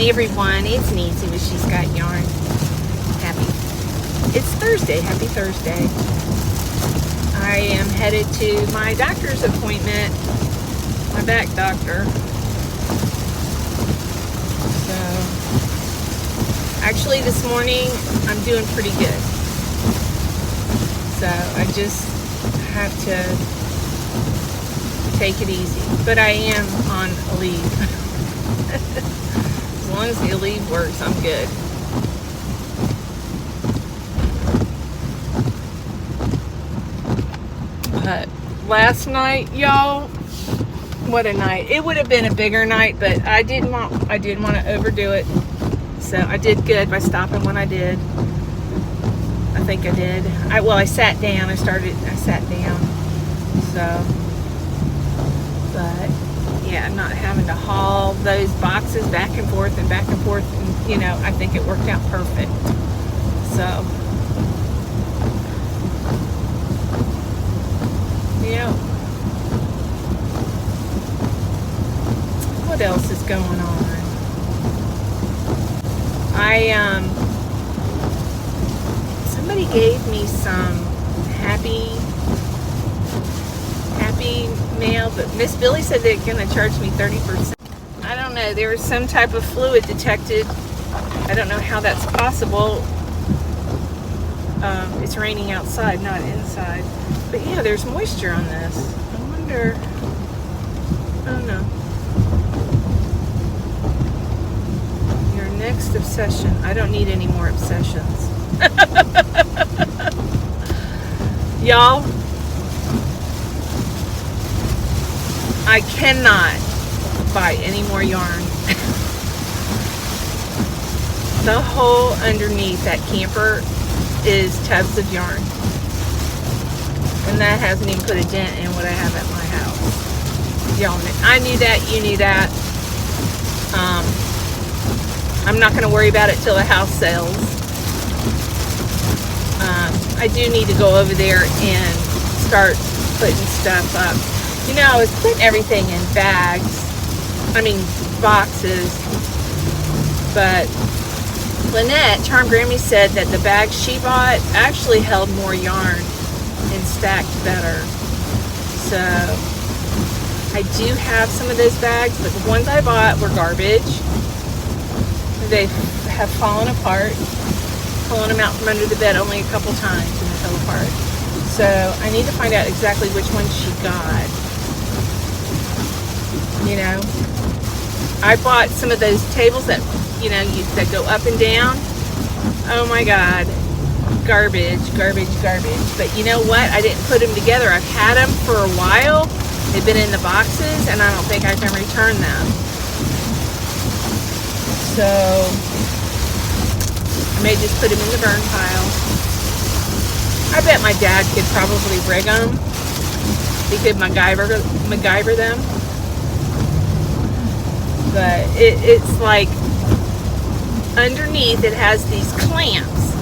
Hey everyone, it's Nancy with She's Got Yarn. It's Thursday. Happy Thursday. I am headed to my doctor's appointment, my back doctor. So, actually this morning I'm doing pretty good. So I just have to take it easy. But I am on a leave. As long as the leave works, I'm good. But last night, y'all, what a night. It would have been a bigger night, but I didn't want to overdo it. So I did good by stopping when I did. I think I did. I sat down. I sat down. So, but yeah, I'm not having to haul those boxes back and forth. And, you know, I think it worked out perfect. So, yeah. What else is going on? Somebody gave me some happy mail, but Miss Billie said they're going to charge me 30%. I don't know. There was some type of fluid detected. I don't know how that's possible. It's raining outside, not inside. But yeah, there's moisture on this. I wonder. I don't know. Your next obsession. I don't need any more obsessions. Y'all, I cannot buy any more yarn. The hole underneath that camper is tubs of yarn. And that hasn't even put a dent in what I have at my house. Y'all, I knew that, you knew that. I'm not going to worry about it till the house sells. I do need to go over there and start putting stuff up. You know, I was putting everything in boxes. But Lynette, Charm Grammy, said that the bags she bought actually held more yarn and stacked better. So I do have some of those bags, but the ones I bought were garbage. They have fallen apart. Pulling them out from under the bed only a couple times and they fell apart. So I need to find out exactly which ones she got. You know, I bought some of those tables that, you know, that go up and down. Oh my God. Garbage. But you know what? I didn't put them together. I've had them for a while. They've been in the boxes and I don't think I can return them. So I may just put them in the burn pile. I bet my dad could probably rig them. He could MacGyver them. But it's like underneath it has these clamps.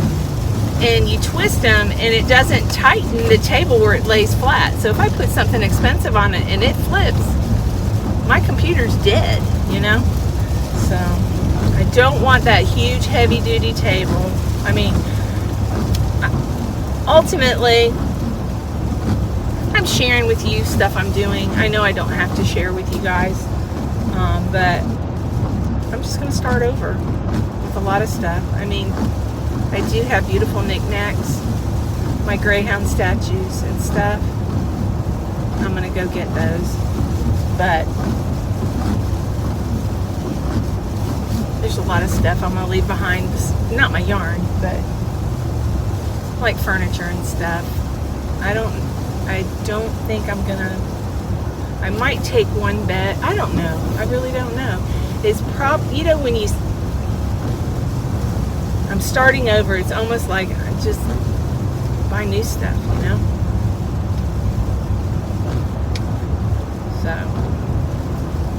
And you twist them and it doesn't tighten the table where it lays flat. So if I put something expensive on it and it flips, my computer's dead, you know? So I don't want that huge heavy duty table. I mean, ultimately, I'm sharing with you stuff I'm doing. I know I don't have to share with you guys, but I'm just going to start over with a lot of stuff. I mean, I do have beautiful knickknacks, my Greyhound statues and stuff. I'm going to go get those. But there's a lot of stuff I'm going to leave behind. Not my yarn, but like furniture and stuff. I don't think I'm going to. I might take one bed. I don't know. I really don't know. It's you know, when I'm starting over, it's almost like I just buy new stuff, you know? So,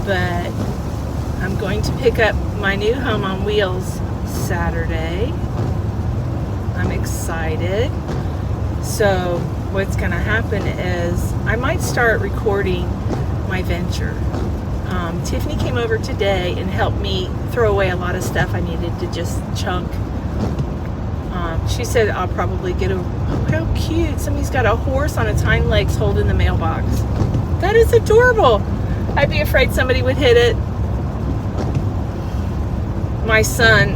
but I'm going to pick up my new home on wheels Saturday. I'm excited. So what's going to happen is I might start recording my venture. Tiffany came over today and helped me throw away a lot of stuff I needed to just chunk. She said I'll probably get oh, how cute. Somebody's got a horse on its hind legs holding the mailbox. That is adorable. I'd be afraid somebody would hit it. My son,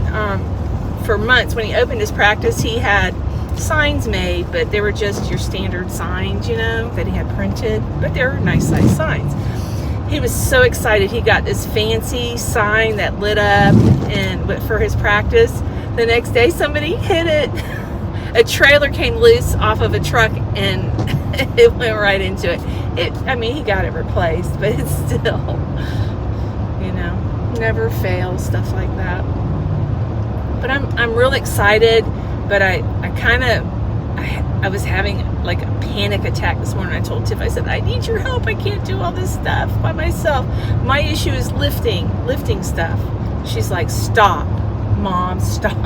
for months, when he opened his practice, he had signs made, but they were just your standard signs, you know, that he had printed, but they were nice size signs. He was so excited. He got this fancy sign that lit up and for his practice. The next day, somebody hit it. A trailer came loose off of a truck and it went right into it. I mean, he got it replaced, but it's still, you know, never fails, stuff like that. But I'm real excited, but I was having like a panic attack this morning. I told Tiff, I said, I need your help. I can't do all this stuff by myself. My issue is lifting stuff. She's like, stop, Mom, stop.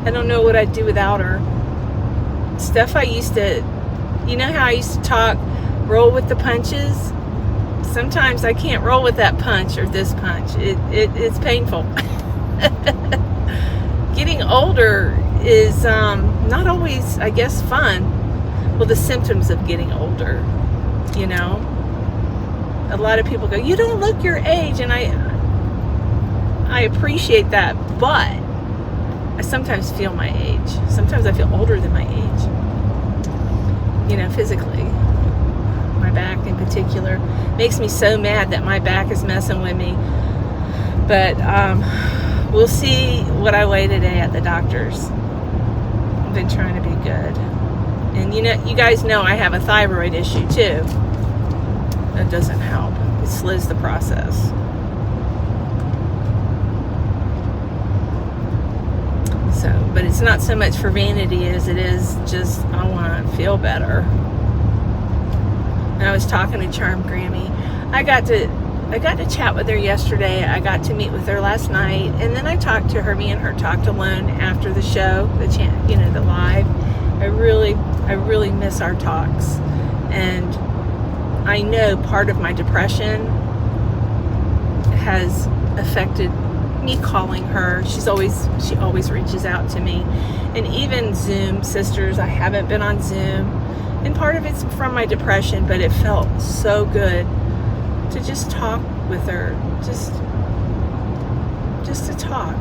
I don't know what I'd do without her. Stuff I used to, you know how I used to talk, roll with the punches? Sometimes I can't roll with that punch or this punch. It's painful. Getting older is not always, I guess, fun. Well, the symptoms of getting older, you know. A lot of people go, you don't look your age, and I appreciate that, but I sometimes feel my age. Sometimes I feel older than my age, you know, physically. My back in particular makes me so mad that my back is messing with me. But we'll see what I weigh today at the doctor's. I've been trying to be good. And you know, you guys know I have a thyroid issue too. That doesn't help. It slows the process. So, but it's not so much for vanity as it is just I want to feel better. And I was talking to Charm Grammy. I got to chat with her yesterday. I got to meet with her last night, and then I talked to her. Me and her talked alone after the show, the live. I really miss our talks, and I know part of my depression has affected me calling her. She always reaches out to me, and even Zoom sisters. I haven't been on Zoom, and part of it's from my depression, but it felt so good to just talk with her, just to talk.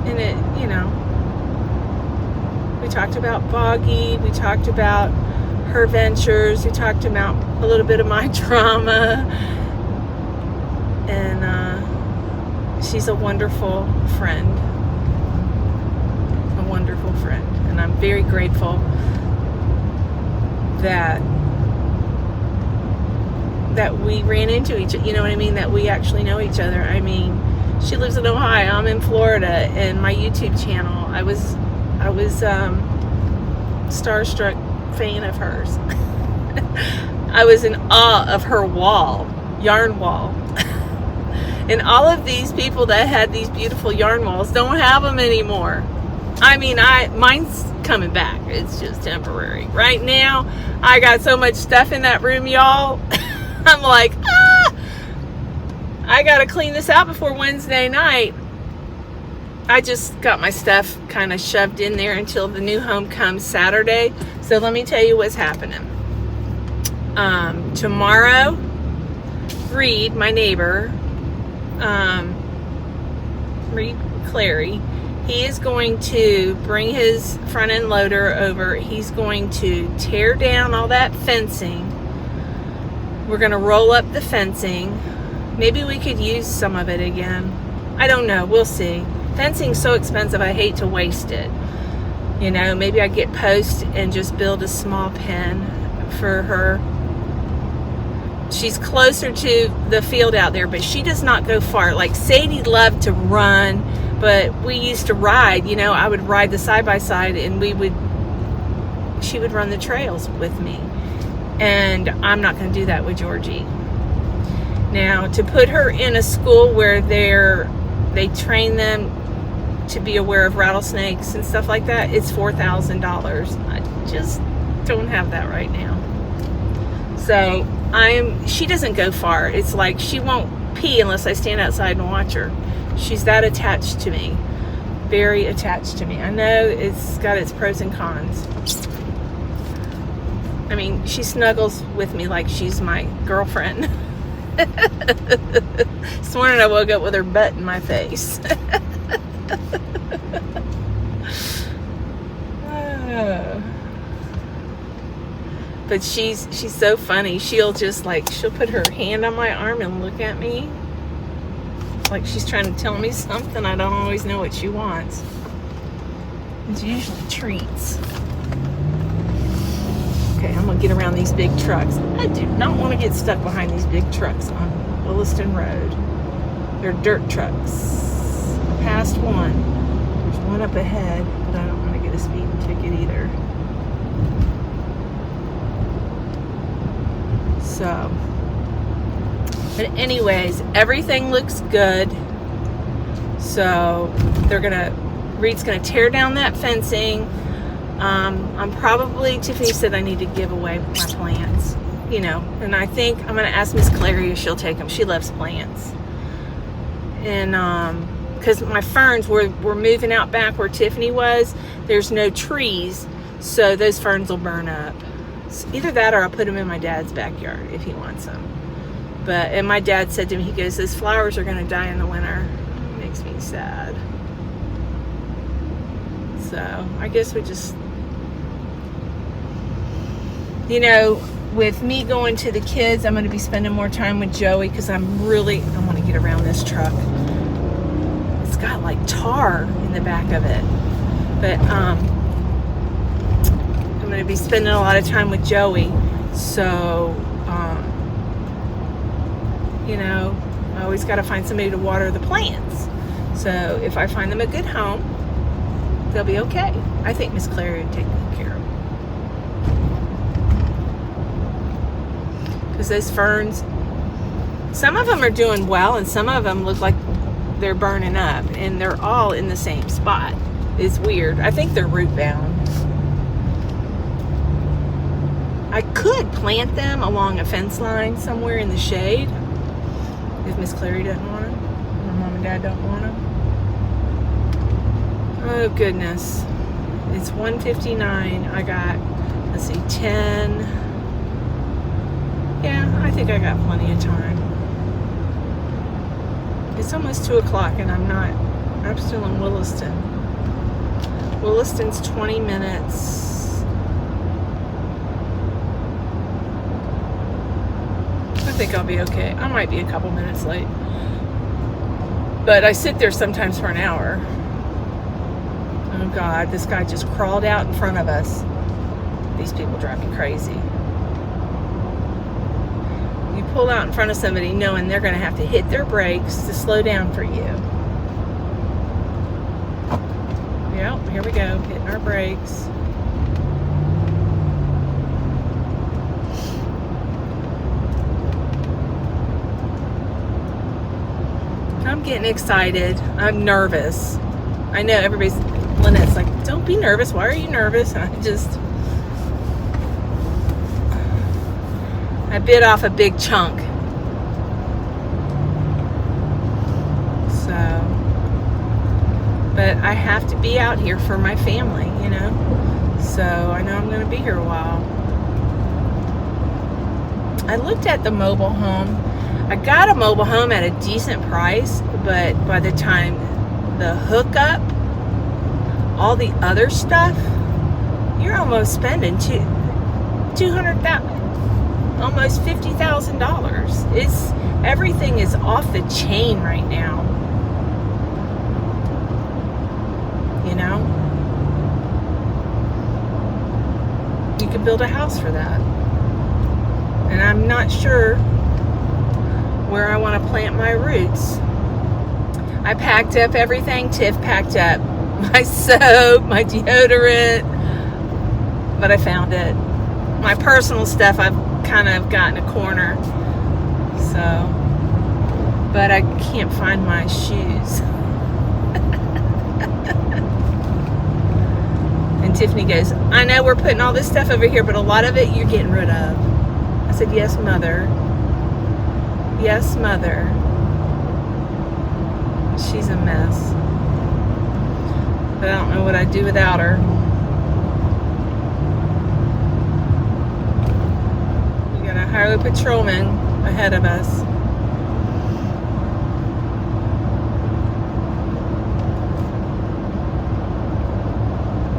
And it, you know, we talked about Boggy, we talked about her ventures, we talked about a little bit of my drama, and she's a wonderful friend, and I'm very grateful that we ran into each other, you know what I mean, that we actually know each other. I mean, she lives in Ohio, I'm in Florida, and my YouTube channel, I was starstruck fan of hers. I was in awe of her yarn wall. And all of these people that had these beautiful yarn walls don't have them anymore. I mean, mine's coming back. It's just temporary. Right now, I got so much stuff in that room, y'all. I'm like, I gotta clean this out before Wednesday night. I just got my stuff kind of shoved in there until the new home comes Saturday. So let me tell you what's happening. Tomorrow, Reed, my neighbor, Reed Clary, he is going to bring his front end loader over. He's going to tear down all that fencing. We're going to roll up the fencing. Maybe we could use some of it again. I don't know. We'll see. Fencing's so expensive, I hate to waste it. You know, maybe I get posts and just build a small pen for her. She's closer to the field out there, but she does not go far. Like Sadie loved to run, but we used to ride. You know, I would ride the side-by-side, and she would run the trails with me. And I'm not going to do that with Georgie. Now, to put her in a school where they train them to be aware of rattlesnakes and stuff like that, it's $4,000. I just don't have that right now. So she doesn't go far. It's like she won't pee unless I stand outside and watch her. She's that attached to me. Very attached to me. I know it's got its pros and cons. I mean, she snuggles with me like she's my girlfriend. This morning I woke up with her butt in my face. But she's so funny. She'll put her hand on my arm and look at me like she's trying to tell me something. I don't always know what she wants. It's usually treats. Okay, I'm gonna get around these big trucks. I do not want to get stuck behind these big trucks on Williston Road. They're dirt trucks. Past one. There's one up ahead, but I don't want to get a speeding ticket either. So, but anyways, everything looks good. So Reed's gonna tear down that fencing. Tiffany said I need to give away my plants, and I think I'm gonna ask Miss Clary if she'll take them. She loves plants. And because my ferns, we're moving out back where Tiffany was, there's no trees, so those ferns will burn up. So either that or I'll put them in my dad's backyard if he wants them. And my dad said to me, he goes, those flowers are gonna die in the winter. It makes me sad. So I guess we just, with me going to the kids, I'm going to be spending more time with Joey because I want to get around this truck. It's got like tar in the back of it. But I'm going to be spending a lot of time with Joey. So, I always got to find somebody to water the plants. So if I find them a good home, they'll be okay. I think Miss Clary would take good care of them. Because those ferns, some of them are doing well and some of them look like they're burning up, and they're all in the same spot. It's weird. I think they're root bound. I could plant them along a fence line somewhere in the shade if Miss Clary doesn't want them, or Mom and Dad don't want them. Oh goodness, it's 1:59. I got, 10. Yeah, I think I got plenty of time. It's almost 2 o'clock and I'm still in Williston. Williston's 20 minutes. I think I'll be okay. I might be a couple minutes late. But I sit there sometimes for an hour. Oh God, this guy just crawled out in front of us. These people drive me crazy. You pull out in front of somebody knowing they're going to have to hit their brakes to slow down for you. Yep, here we go, hitting our brakes. I'm getting excited. I'm nervous. I know everybody's, Lynette's like, don't be nervous. Why are you nervous? And I bit off a big chunk. So, but I have to be out here for my family, So I know I'm going to be here a while. I looked at the mobile home. I got a mobile home at a decent price, but by the time the hookup, all the other stuff, you're almost spending $200,000, almost $50,000. Everything is off the chain right now. You could build a house for that. And I'm not sure where I want to plant my roots. I packed up everything. Tiff packed up my soap, my deodorant, but I found it. My personal stuff I've kind of gotten a corner. So, but I can't find my shoes. And Tiffany goes, I know we're putting all this stuff over here, but a lot of it you're getting rid of. I I said, yes, mother. Yes, mother. She's a mess. But I don't know what I'd do without her. We got a highway patrolman ahead of us.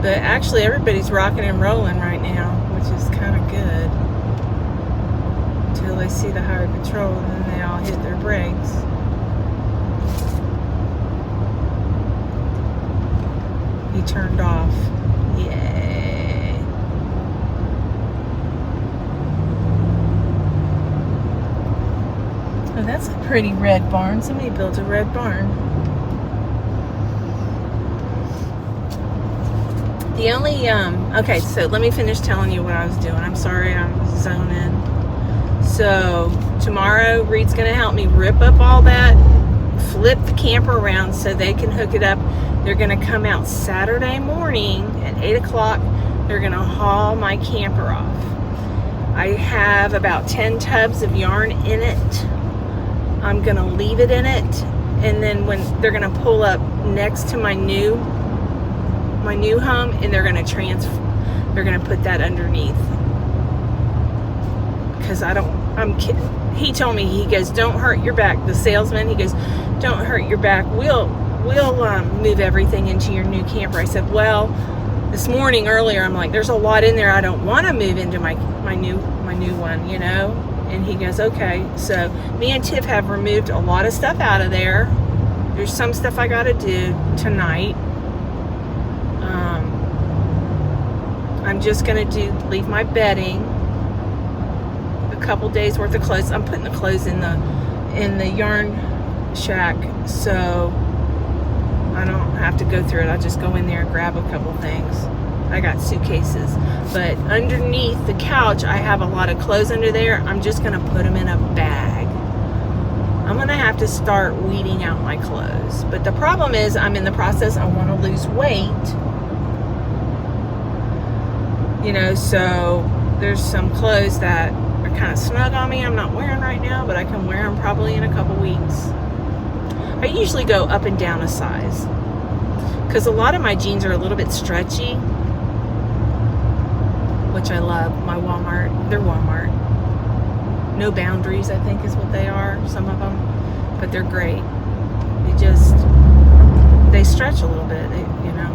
But actually everybody's rocking and rolling right now, which is kind of good. Until they see the highway patrol and then they all hit their brakes. He turned off. Yay. Oh, that's a pretty red barn. Somebody built a red barn. The only, okay, so let me finish telling you what I was doing. I'm sorry, I'm zoning. So, tomorrow, Reed's going to help me rip up all that, flip the camper around so they can hook it up. They're going to come out Saturday morning at 8 o'clock. They're going to haul my camper off. I have about 10 tubs of yarn in it. I'm going to leave it in it. And then when they're going to pull up next to my new home, and they're going to put that underneath. Because I'm kidding. He told me, he goes, don't hurt your back. The salesman, he goes, don't hurt your back. We'll move everything into your new camper. I said, well, this morning earlier, I'm like, there's a lot in there I don't want to move into my new one, you know? And he goes, okay. So me and Tiff have removed a lot of stuff out of there. There's some stuff I got to do tonight. I'm just going to leave my bedding, a couple days worth of clothes. I'm putting the clothes in the yarn shack, so I don't have to go through it. I'll just go in there and grab a couple things. I got suitcases, but underneath the couch I have a lot of clothes under there. I'm just going to put them in a bag. I'm going to have to start weeding out my clothes, but the problem is I'm in the process. I want to lose weight. You know, so there's some clothes that are kind of snug on me I'm not wearing right now, but I can wear them probably in a couple weeks. I usually go up and down a size because a lot of my jeans are a little bit stretchy, which I love. My Walmart, they're Walmart. No Boundaries, I think is what they are, some of them, but they're great. They stretch a little bit, you know.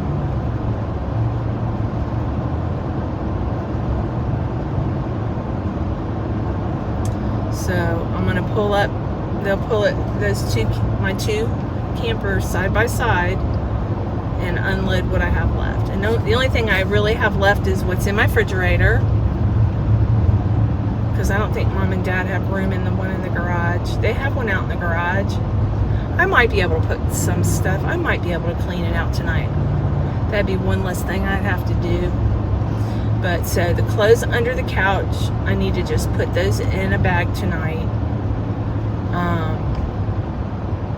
So I'm gonna pull up. They'll pull it. My two campers side by side, and unload what I have left. And the only thing I really have left is what's in my refrigerator, because I don't think Mom and Dad have room in the one in the garage. They have one out in the garage. I might be able to put some stuff. I might be able to clean it out tonight. That'd be one less thing I'd have to do. But so the clothes under the couch, I need to just put those in a bag tonight.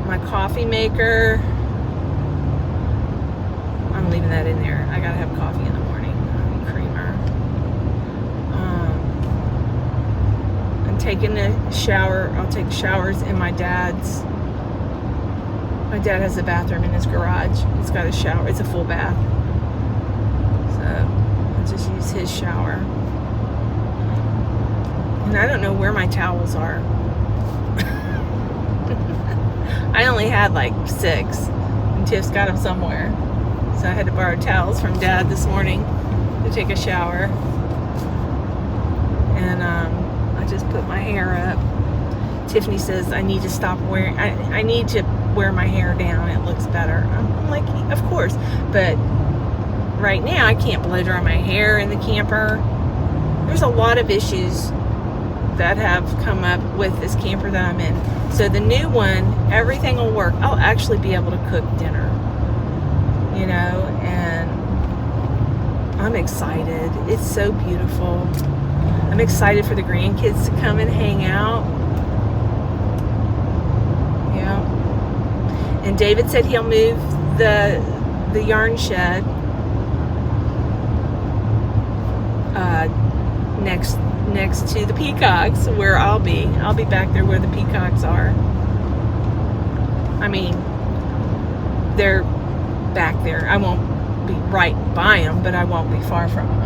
My coffee maker, I'm leaving that in there. I gotta have coffee in the morning. Creamer. I'm taking a shower. I'll take showers in my dad's. My dad has a bathroom in his garage. It's got a shower. It's a full bath. So I'll just use his shower. And I don't know where my towels are. I only had like 6, and Tiff's got them somewhere. So I had to borrow towels from Dad this morning to take a shower. And I just put my hair up. Tiffany says I need to stop wearing, I need to wear my hair down. It looks better. I'm like, of course. But right now I can't blow dry my hair in the camper. There's a lot of issues that have come up with this camper that I'm in. So the new one, everything will work. I'll actually be able to cook dinner, you know, and I'm excited. It's so beautiful. I'm excited for the grandkids to come and hang out. Yeah. And David said he'll move the yarn next to the peacocks, where I'll be. I'll be back there where the peacocks are. I mean, they're back there. I won't be right by them, but I won't be far from them.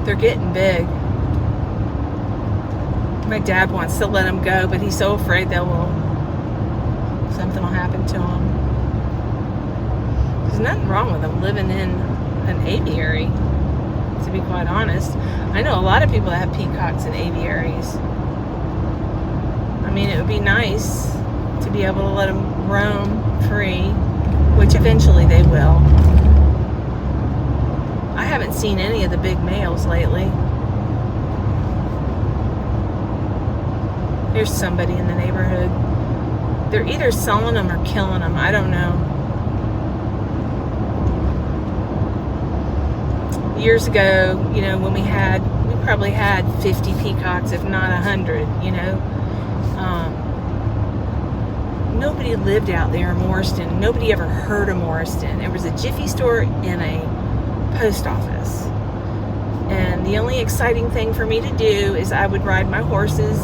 They're getting big. My dad wants to let them go, but he's so afraid something will happen to them. There's nothing wrong with them living in an aviary, to be quite honest. I know a lot of people that have peacocks in aviaries. I mean, it would be nice to be able to let them roam free, which eventually they will. I haven't seen any of the big males lately. There's somebody in the neighborhood. They're either selling them or killing them. I don't know. Years ago, you know, when we probably had 50 peacocks, if not 100, you know. Nobody lived out there in Morriston. Nobody ever heard of Morriston. There was a Jiffy store and a post office. And the only exciting thing for me to do is I would ride my horses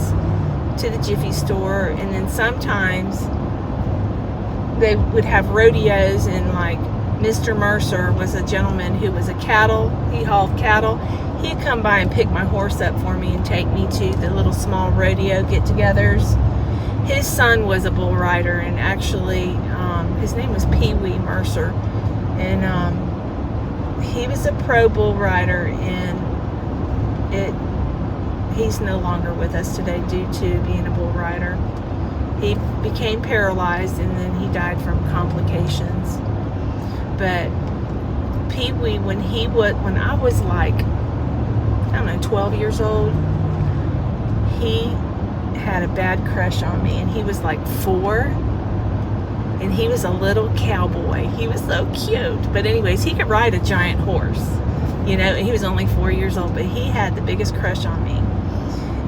to the Jiffy store, and then sometimes they would have rodeos, and like Mr. Mercer was a gentleman who was he hauled cattle. He'd come by and pick my horse up for me and take me to the little small rodeo get-togethers. His son was a bull rider, and actually his name was Pee Wee Mercer, and he was a pro bull rider, and he's no longer with us today due to being a bull rider. He became paralyzed, and then he died from complications. But Pee Wee, when I was like, I don't know, 12 years old, he had a bad crush on me, and he was like 4, and he was a little cowboy. He was so cute. But anyways, he could ride a giant horse, you know, and he was only 4 years old, but he had the biggest crush on me.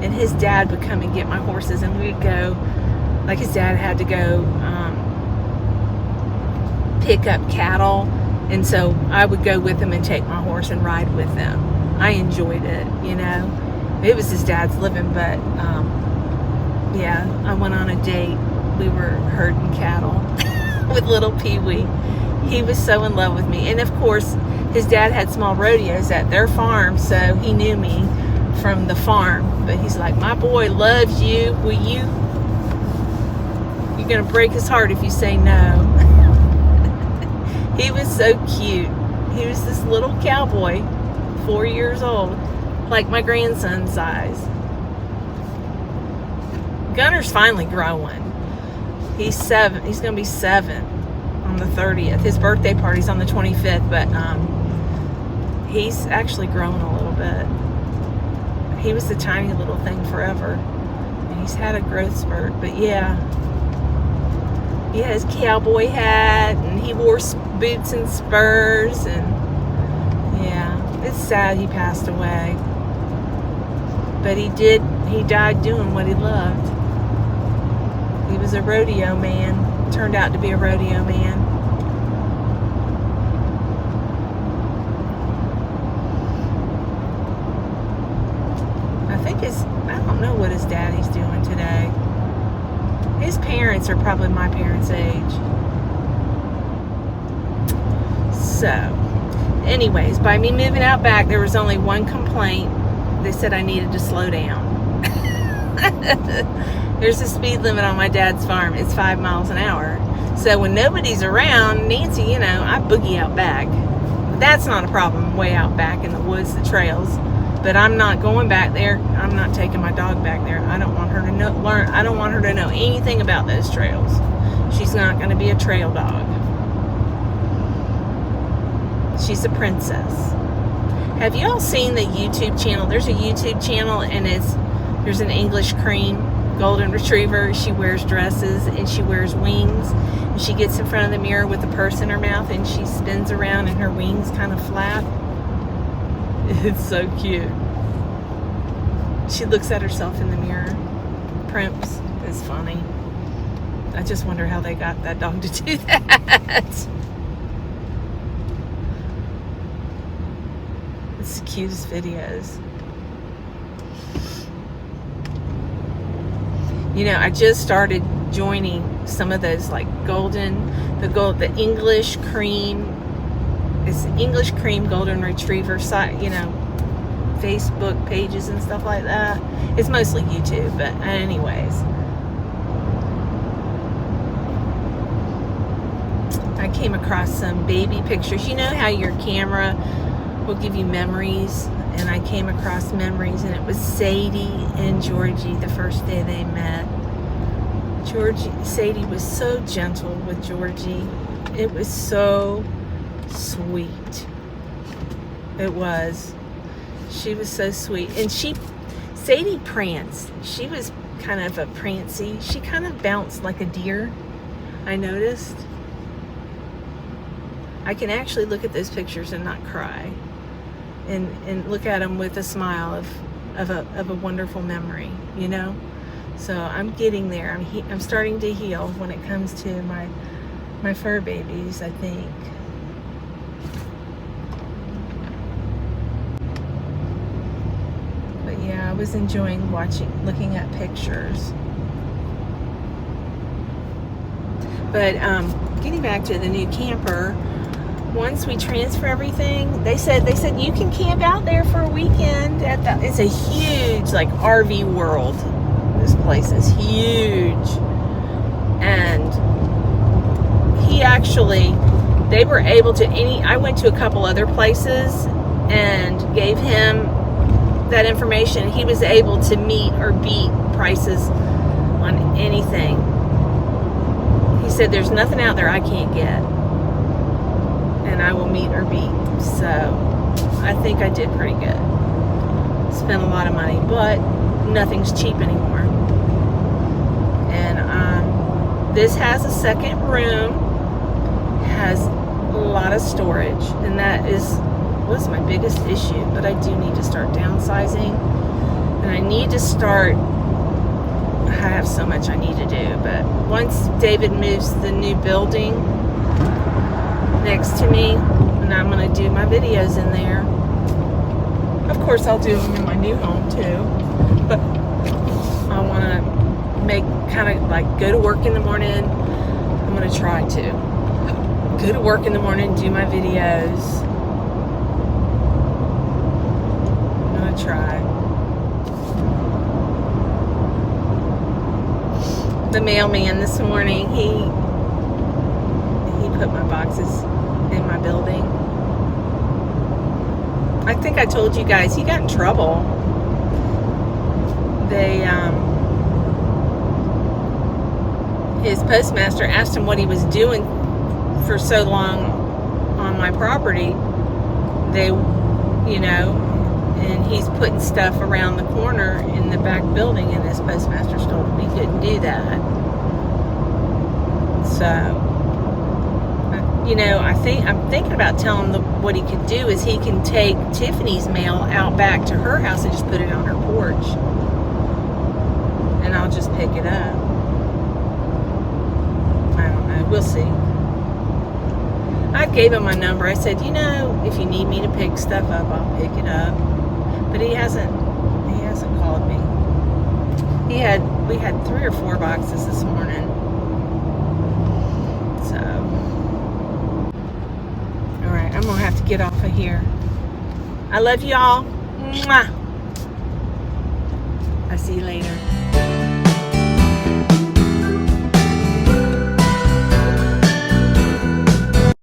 And his dad would come and get my horses, and we'd go, like his dad had to go pick up cattle, and so I would go with him and take my horse and ride with them. I enjoyed it, you know. It was his dad's living, but yeah, I went on a date. We were herding cattle with little Pee Wee. He was so in love with me. And of course, his dad had small rodeos at their farm, so he knew me from the farm. But he's like, my boy loves you. You're gonna break his heart if you say no. He was so cute. He was this little cowboy, 4 years old, like my grandson's size. Gunner's finally growing. He's 7. He's gonna be 7 on the 30th. His birthday party's on the 25th, but he's actually grown a little bit. He was a tiny little thing forever, and he's had a growth spurt. But yeah, he had his cowboy hat, and he wore boots and spurs, and yeah, it's sad he passed away. But he died doing what he loved. He was a rodeo man. Turned out to be a rodeo man. I don't know what his daddy's doing today. His parents are probably my parents' age. So, anyways, by me moving out back, there was only one complaint. They said I needed to slow down. There's a speed limit on my dad's farm. It's 5 miles an hour. So when nobody's around, Nancy, you know, I boogie out back. But that's not a problem, way out back in the woods, the trails. But I'm not going back there. I'm not taking my dog back there. I don't want her to I don't want her to know anything about those trails. She's not going to be a trail dog. She's a princess. Have you all seen the YouTube channel? There's a YouTube channel, and there's an English cream golden retriever. She wears dresses, and she wears wings, and she gets in front of the mirror with a purse in her mouth, and she spins around, and her wings kind of flap. It's so cute. She looks at herself in the mirror. Primps is funny. I just wonder how they got that dog to do that. It's the cutest videos. You know, I just started joining some of those like the English cream. It's English cream golden retriever site, you know, Facebook pages and stuff like that. It's mostly YouTube, but anyways. I came across some baby pictures. You know how your camera will give you memories? And I came across memories, and it was Sadie and Georgie the first day they met. Sadie was so gentle with Georgie. It was so sweet. It was. She was so sweet. And Sadie pranced. She was kind of a prancy. She kind of bounced like a deer, I noticed. I can actually look at those pictures and not cry. And look at them with a smile of a wonderful memory, you know? So I'm getting there. I'm starting to heal when it comes to my fur babies, I think. But yeah, I was enjoying looking at pictures. But getting back to the new camper, once we transfer everything, they said you can camp out there for a weekend it's a huge like RV world. This place is huge. And they were able to I went to a couple other places and gave him that information. He was able to meet or beat prices on anything. He said there's nothing out there I can't get. And I will meet or beat. So I think I did pretty good. Spent a lot of money, but nothing's cheap anymore. And this has a second room, has a lot of storage, and that was my biggest issue. But I do need to start downsizing, and I need to start. I have so much I need to do, but once David moves to the new building next to me, and I'm going to do my videos in there. Of course, I'll do them in my new home too, but I want to kind of like go to work in the morning. I'm going to try to go to work in the morning, do my videos. I'm going to try. The mailman this morning, he put my boxes in my building. I think I told you guys he got in trouble. His postmaster asked him what he was doing for so long on my property. And he's putting stuff around the corner in the back building, and his postmaster told him he couldn't do that. So, I'm thinking about telling him what he could do is he can take Tiffany's mail out back to her house and just put it on her porch. And I'll just pick it up. I don't know. We'll see. I gave him my number. I said, if you need me to pick stuff up, I'll pick it up. But he hasn't called me. We had 3 or 4 boxes this morning. So, all right, I'm gonna have to get off of here. I love y'all. Mwah. I'll see you later.